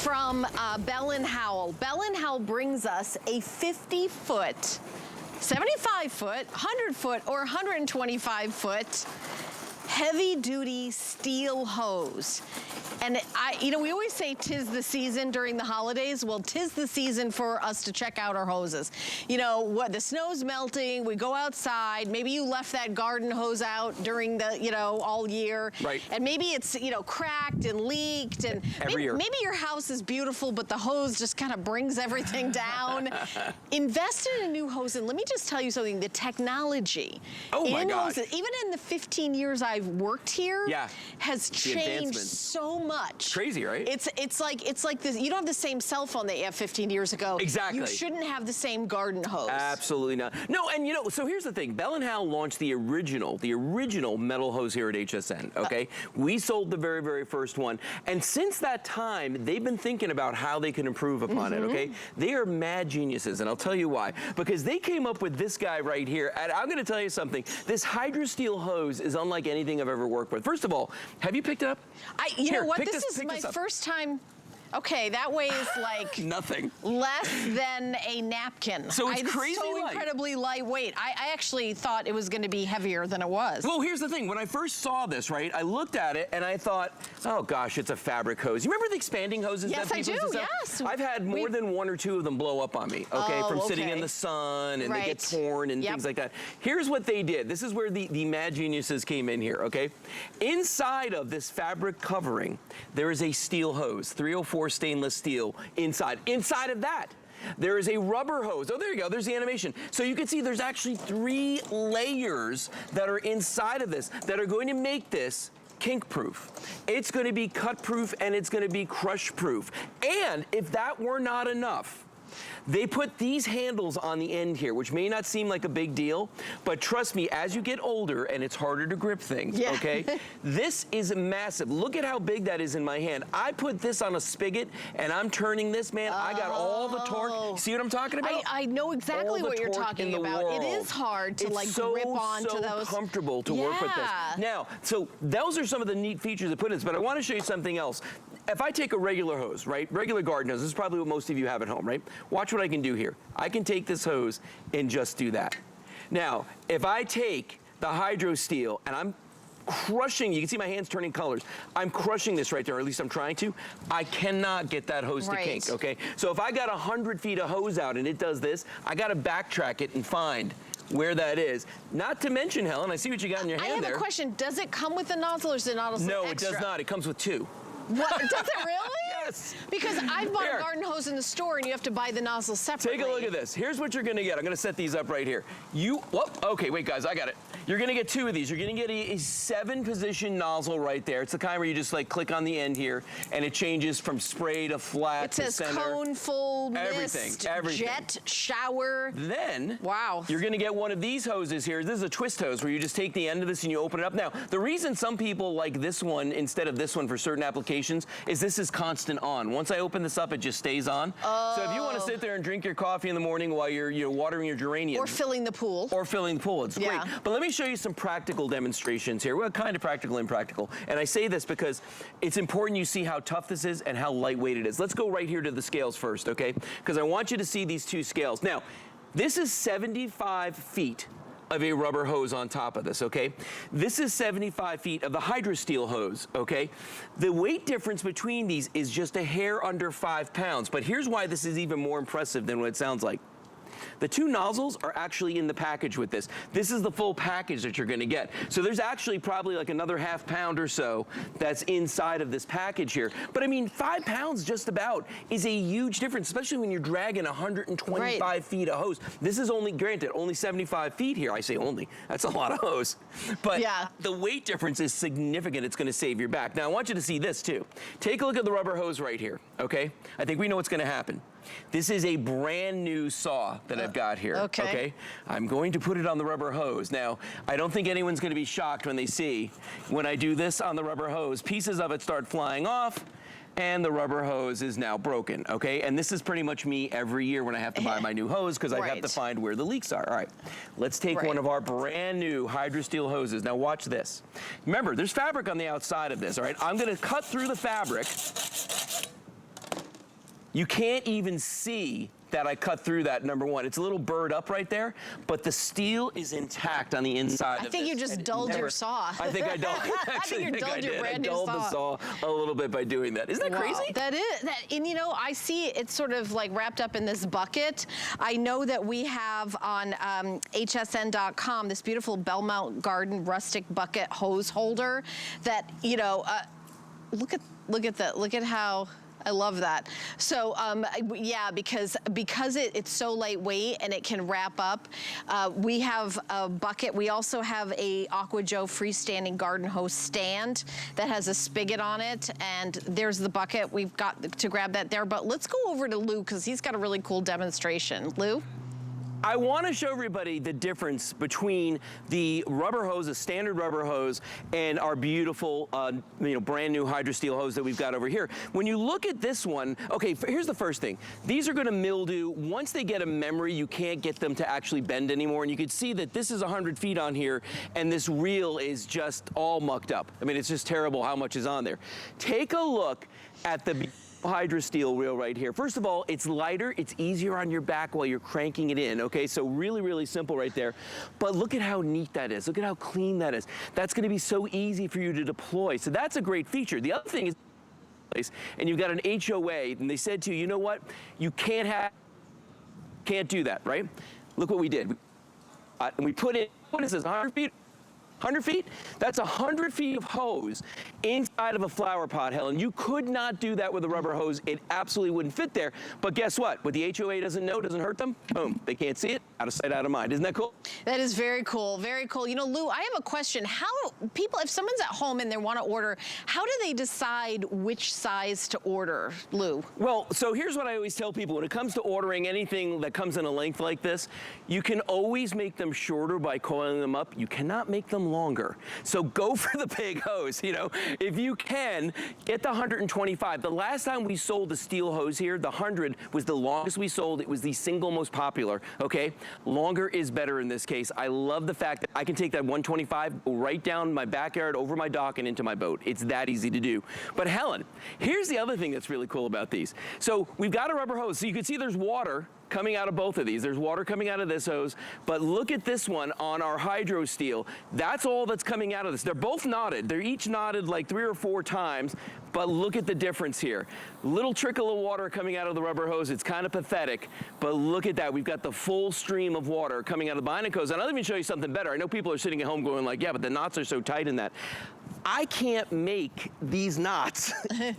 from Bell & Howell. Bell & Howell brings us a 50-foot, 75-foot, 100-foot, or 125-foot heavy-duty steel hose. And we always say 'tis the season during the holidays. Well, 'tis the season for us to check out our hoses. You know, what the snow's melting, we go outside, maybe you left that garden hose out during the, all year. Right. And maybe it's, cracked and leaked, and maybe your house is beautiful, but the hose just kind of brings everything down. Invest in a new hose, and let me just tell you something, the technology in hoses, even in the 15 years I've worked here, has changed so much. Crazy, right? It's like this. You don't have the same cell phone that you had 15 years ago. Exactly. You shouldn't have the same garden hose. Absolutely not. No, and so here's the thing. Bell & Howell launched the original metal hose here at HSN, okay? We sold the very, very first one. And since that time, they've been thinking about how they can improve upon it, okay? They are mad geniuses, and I'll tell you why. Because they came up with this guy right here. And I'm gonna tell you something. This HydroSteel hose is unlike anything I've ever worked with. First of all, have you picked it up? You know what? This is my first time. Okay, that weighs like nothing. Less than a napkin. So it's crazy so light. Incredibly lightweight. I actually thought it was going to be heavier than it was. Well, here's the thing. When I first saw this, right, I looked at it and I thought, oh gosh, it's a fabric hose. You remember the expanding hoses? Yes, that I do. Yes. I've had more than one or two of them blow up on me. Okay, from sitting in the sun and they get torn and things like that. Here's what they did. This is where the mad geniuses came in here. Okay, inside of this fabric covering, there is a steel hose, 304 stainless steel inside. Inside of that, there is a rubber hose. Oh, there you go. There's the animation. So you can see there's actually 3 layers that are inside of this that are going to make this kink proof. It's going to be cut proof and it's going to be crush proof. And if that were not enough, they put these handles on the end here, which may not seem like a big deal, but trust me, as you get older and it's harder to grip things, okay? This is massive. Look at how big that is in my hand. I put this on a spigot and I'm turning this, man. I got all the torque. See what I'm talking about? I know exactly what you're talking about. It is hard to grip onto those. It's so comfortable to work with this. Now, so those are some of the neat features that put in this, but I want to show you something else. If I take a regular hose, right? Regular garden hose, this is probably what most of you have at home, right? Watch what I can do here. I can take this hose and just do that. Now, if I take the HydroSteel and I'm crushing, you can see my hands turning colors. I'm crushing this right there, or at least I'm trying to. I cannot get that hose to kink, okay? So if I got 100 feet of hose out and it does this, I gotta backtrack it and find where that is. Not to mention, Helen, I see what you got in your hand there. I have a question. Does it come with a nozzle or is it nozzle No, extra? it does not. It comes with 2. What? Does it really? Yes. Because I've bought a garden hose in the store and you have to buy the nozzle separately. Take a look at this. Here's what you're gonna get. I'm gonna set these up right here. Okay, wait guys, I got it. You're gonna get 2 of these. You're gonna get a 7-position nozzle right there. It's the kind where you just click on the end here and it changes from spray to flat to center. It says cone, full, mist, everything. jet, shower. Then, you're gonna get one of these hoses here. This is a twist hose where you just take the end of this and you open it up. Now, the reason some people like this one instead of this one for certain applications is this is constant on. Once I open this up, it just stays on. So if you want to sit there and drink your coffee in the morning while you're watering your geraniums. Or filling the pool. It's great. But let me show you some practical demonstrations here. Well, kind of practical and impractical. And I say this because it's important you see how tough this is and how lightweight it is. Let's go right here to the scales first, okay? Because I want you to see these 2 scales. Now, this is 75 feet of a rubber hose on top of this, okay? This is 75 feet of the HydroSteel hose, okay? The weight difference between these is just a hair under 5 pounds, but here's why this is even more impressive than what it sounds like. The 2 nozzles are actually in the package with this. This is the full package that you're gonna get. So there's actually probably like another ½ pound or so that's inside of this package here. But I mean, 5 pounds just about is a huge difference, especially when you're dragging 125 feet of hose. This is only, granted, only 75 feet here. I say only, that's a lot of hose. But the weight difference is significant. It's gonna save your back. Now I want you to see this too. Take a look at the rubber hose right here, okay? I think we know what's gonna happen. This is a brand new saw that I've got here, okay? I'm going to put it on the rubber hose. Now, I don't think anyone's gonna be shocked when they see, when I do this on the rubber hose, pieces of it start flying off, and the rubber hose is now broken, okay? And this is pretty much me every year when I have to buy my new hose because I have to find where the leaks are. All right, let's take one of our brand new HydroSteel hoses. Now watch this. Remember, there's fabric on the outside of this, all right? I'm gonna cut through the fabric. You can't even see that I cut through that, number one. It's a little burred up right there, but the steel is intact on the inside of this. I think you just dulled your saw. I think I dulled. Actually, I think you dulled your brand new saw. I dulled the saw a little bit by doing that. Isn't that crazy? That is. And you know, I see it's sort of like wrapped up in this bucket. I know that we have on hsn.com this beautiful Belmont Garden rustic bucket hose holder that, you know, look at how I love that. So yeah, because it's so lightweight and it can wrap up. We have a bucket. We also have a Aqua Joe freestanding garden hose stand that has a spigot on it, and there's the bucket. We've got to grab that there. But let's go over to Lou because he's got a really cool demonstration. Lou? I want to show everybody the difference between the rubber hose, a standard rubber hose, and our beautiful, brand new HydroSteel hose that we've got over here. When you look at this one, okay, here's the first thing. These are going to mildew. Once they get a memory, you can't get them to actually bend anymore. And you can see that this is 100 feet on here, and this reel is just all mucked up. I mean, it's just terrible how much is on there. Take a look at the HydroSteel reel right here. First of all, it's lighter, it's easier on your back while you're cranking it in, okay? So really, really simple right there. But look at how neat that is. Look at how clean that is. That's gonna be so easy for you to deploy. So that's a great feature. The other thing is, and you've got an HOA, and they said to you, you know what? You can't do that, right? Look what we did. And we put in, what is this, 100 feet? 100 feet? That's 100 feet of hose inside of a flower pot, Helen. You could not do that with a rubber hose. It absolutely wouldn't fit there. But guess what? What the HOA doesn't know doesn't hurt them. Boom. They can't see it. Out of sight, out of mind. Isn't that cool? That is very cool. Very cool. You know, Lou, I have a question. How people, if someone's at home and they want to order, how do they decide which size to order, Lou? Well, so here's what I always tell people. When it comes to ordering anything that comes in a length like this, you can always make them shorter by coiling them up. You cannot make them longer. So go for the big hose, you know. If you can, get the 125. The last time we sold the steel hose here, the 100 was the longest we sold. It was the single most popular, okay? Longer is better in this case. I love the fact that I can take that 125 right down my backyard, over my dock, and into my boat. It's that easy to do. But Helen, here's the other thing that's really cool about these. So we've got a rubber hose. So you can see there's water coming out of both of these. There's water coming out of this hose, but look at this one on our HydroSteel. That's all that's coming out of this. They're both knotted. They're each knotted like 3 or 4 times, but look at the difference here. Little trickle of water coming out of the rubber hose. It's kind of pathetic, but look at that. We've got the full stream of water coming out of the bionic hose. And I'll even show you something better. I know people are sitting at home going like, yeah, but the knots are so tight in that. I can't make these knots I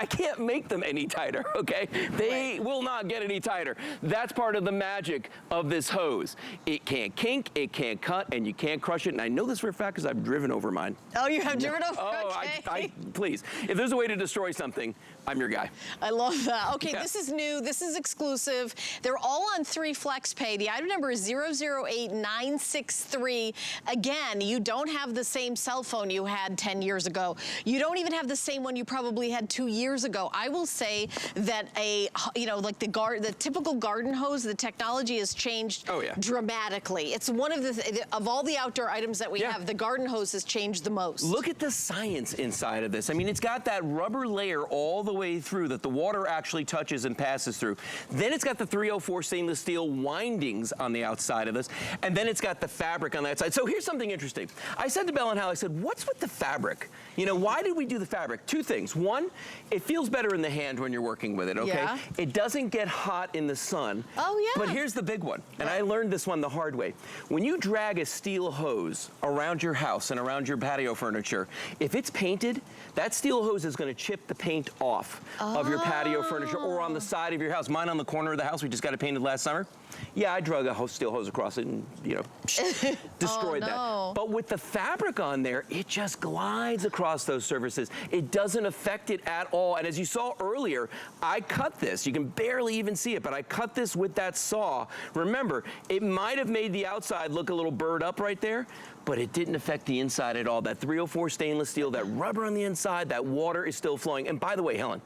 can't make them any tighter, okay? They will not get any tighter. That's part of the magic of this hose. It can't kink, it can't cut, and you can't crush it. And I know this for a fact because I've driven over mine. Oh, you have driven over? Oh, okay. Please. If there's a way to destroy something, I'm your guy. I love that. Okay, Yeah. This is new. This is exclusive. They're all on 3 flex pay. The item number is 008963. Again, you don't have the same cell phone you had 10 years ago. You don't even have the same one you probably had 2 years ago. I will say that like the typical garden hose, the technology has changed dramatically. It's one of of all the outdoor items that we have, the garden hose has changed the most. Look at the science inside of this. I mean, it's got that rubber layer all the way through that the water actually touches and passes through. Then it's got the 304 stainless steel windings on the outside of this, and then it's got the fabric on that side. So here's something interesting. I said to Belle and Hal, I said, what's with the fabric? You know, why did we do the fabric? 2 things. One, it feels better in the hand when you're working with it, okay? Yeah. It doesn't get hot in the sun. Oh, yeah. But here's the big one, and I learned this one the hard way. When you drag a steel hose around your house and around your patio furniture, if it's painted, that steel hose is going to chip the paint off of your patio furniture or on the side of your house. Mine on the corner of the house, we just got it painted last summer. Yeah, I drug a steel hose across it and, you know, destroyed that. But with the fabric on there, it just glides across those surfaces. It doesn't affect it at all. And as you saw earlier, I cut this. You can barely even see it, but I cut this with that saw. Remember, it might have made the outside look a little burred up right there, but it didn't affect the inside at all. That 304 stainless steel, that rubber on the inside, that water is still flowing. And by the way, Helen,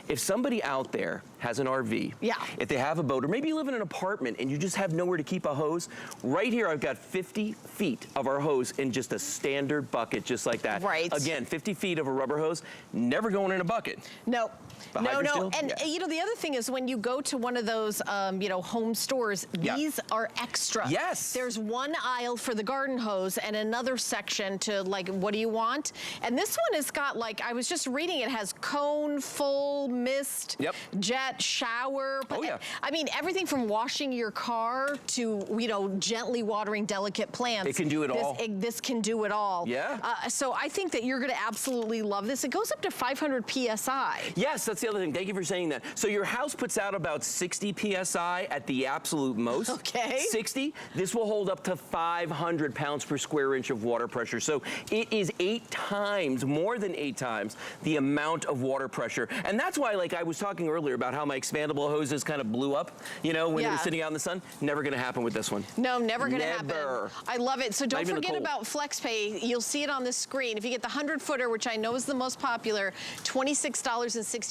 if somebody out there has an RV, if they have a boat, or maybe you live in an apartment and you just have nowhere to keep a hose, right here I've got 50 feet of our hose in just a standard bucket, just like that. Right. Again, 50 feet of a rubber hose, never going in a bucket. Nope. The No, HydroSteel? and you know, the other thing is when you go to one of those, you know, home stores, these are extra. Yes. There's one aisle for the garden hose and another section to like, what do you want? And this one has got like, I was just reading, it has cone, full, mist, jet, shower. Oh yeah. I mean, everything from washing your car to, you know, gently watering delicate plants. It can do it all. This can do it all. Yeah. So I think that you're gonna absolutely love this. It goes up to 500 PSI. Yes, that's the other thing. Thank you for saying that. So your house puts out about 60 PSI at the absolute most. Okay. 60. This will hold up to 500 pounds per square inch of water pressure. So it is 8 times, more than 8 times, the amount of water pressure. And that's why, like I was talking earlier about how my expandable hoses kind of blew up, you know, when it was sitting out in the sun. Never gonna happen with this one. No, never gonna happen. I love it. So don't forget cold. about FlexPay. You'll see it on the screen. If you get the 100-footer, which I know is the most popular, $26.60.